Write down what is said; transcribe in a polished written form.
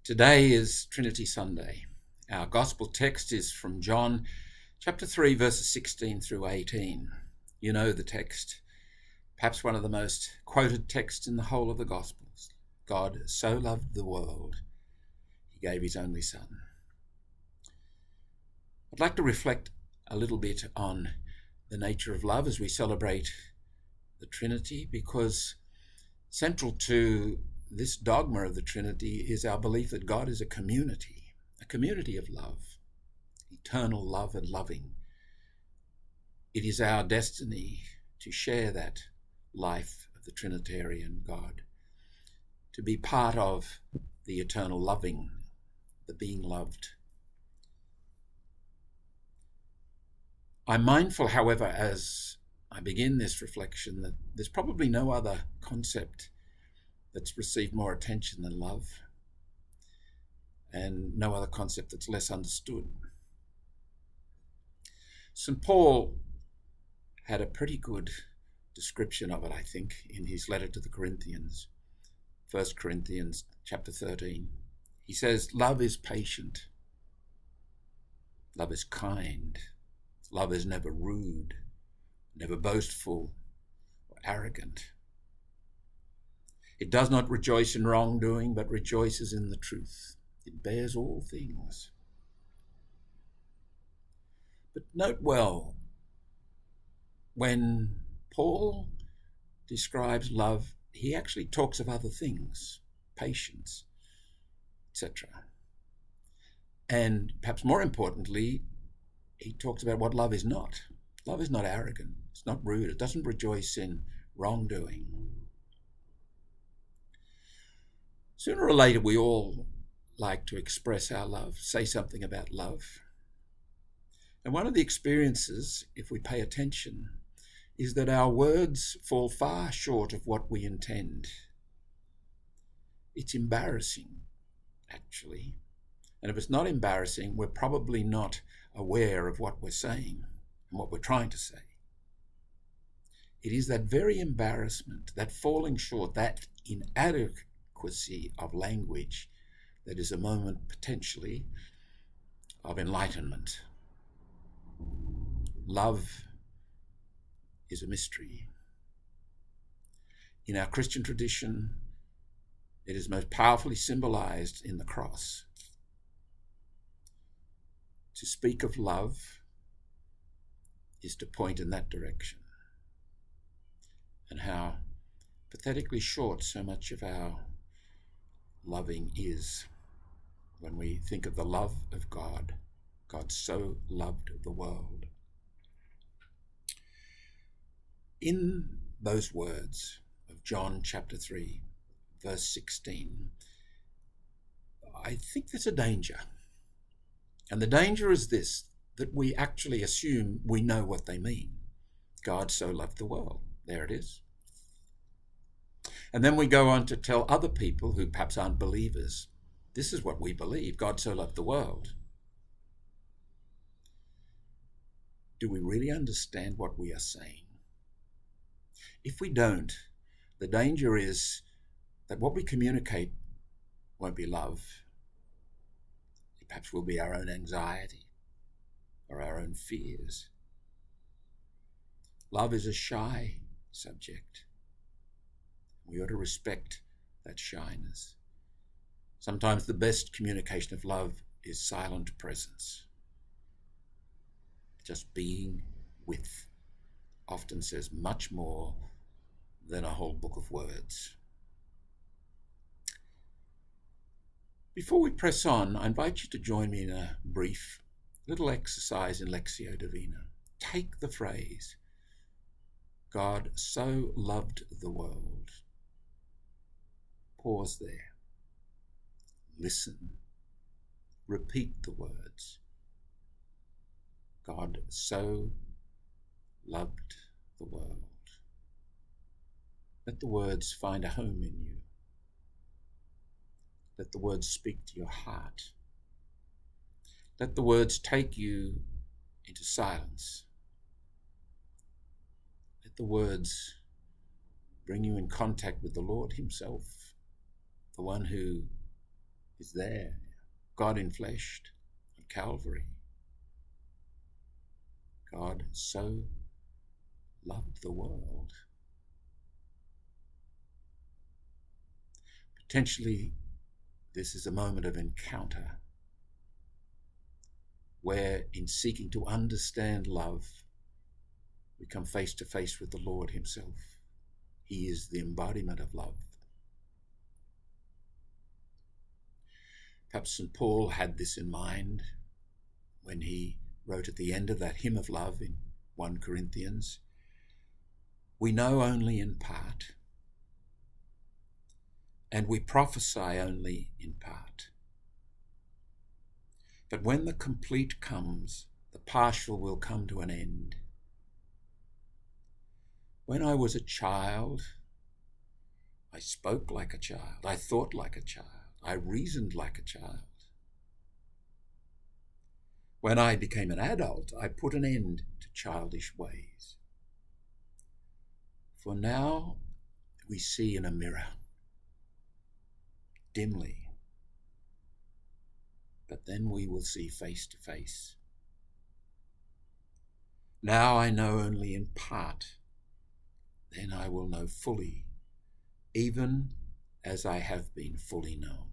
Today is Trinity Sunday. Our gospel text is from John chapter 3, verses 16 through 18. You know the text, perhaps one of the most quoted texts in the whole of the Gospels. God so loved the world, he gave his only Son. I'd like to reflect a little bit on the nature of love as we celebrate the Trinity, because central to this dogma of the Trinity is our belief that God is a community of love, eternal love and loving. It is our destiny to share that life of the Trinitarian God, to be part of the eternal loving, the being loved. I'm mindful, however, as I begin this reflection, that there's probably no other concept that's received more attention than love, and no other concept that's less understood. St. Paul had a pretty good description of it, I think, in his letter to the Corinthians, 1 Corinthians chapter 13. He says, love is patient, love is kind, love is never rude, never boastful or arrogant. It does not rejoice in wrongdoing, but rejoices in the truth. It bears all things. But note well, when Paul describes love, he actually talks of other things, patience, etc. And perhaps more importantly, he talks about what love is not. Love is not arrogant. It's not rude. It doesn't rejoice in wrongdoing. Sooner or later, we all like to express our love, say something about love. And one of the experiences, if we pay attention, is that our words fall far short of what we intend. It's embarrassing, actually. And if it's not embarrassing, we're probably not aware of what we're saying and what we're trying to say. It is that very embarrassment, that falling short, that inadequacy of language that is a moment potentially of enlightenment. Love is a mystery. In our Christian tradition, it is most powerfully symbolized in the cross. To speak of love is to point in that direction, and how pathetically short so much of our loving is when we think of the love of God. God so loved the world. In those words of John chapter 3, verse 16, I think there's a danger. And the danger is this, that we actually assume we know what they mean. God so loved the world. There it is. And then we go on to tell other people who perhaps aren't believers, this is what we believe, God so loved the world. Do we really understand what we are saying? If we don't, the danger is that what we communicate won't be love. It perhaps will be our own anxiety or our own fears. Love is a shy subject. We ought to respect that shyness. Sometimes the best communication of love is silent presence. Just being with often says much more than a whole book of words. Before we press on, I invite you to join me in a brief little exercise in Lectio Divina. Take the phrase, God so loved the world. Pause there. Listen. Repeat the words. God so loved the world. Let the words find a home in you. Let the words speak to your heart. Let the words take you into silence. Let the words bring you in contact with the Lord himself, the one who is there. God enfleshed on Calvary. God so loved the world. Potentially, this is a moment of encounter where, in seeking to understand love, we come face to face with the Lord himself. He is the embodiment of love. Perhaps St. Paul had this in mind when he wrote at the end of that hymn of love in 1 Corinthians, "We know only in part, and we prophesy only in part. But when the complete comes, the partial will come to an end. When I was a child, I spoke like a child, I thought like a child, I reasoned like a child. When I became an adult, I put an end to childish ways. For now we see in a mirror, dimly, but then we will see face to face. Now I know only in part, then I will know fully, even as I have been fully known."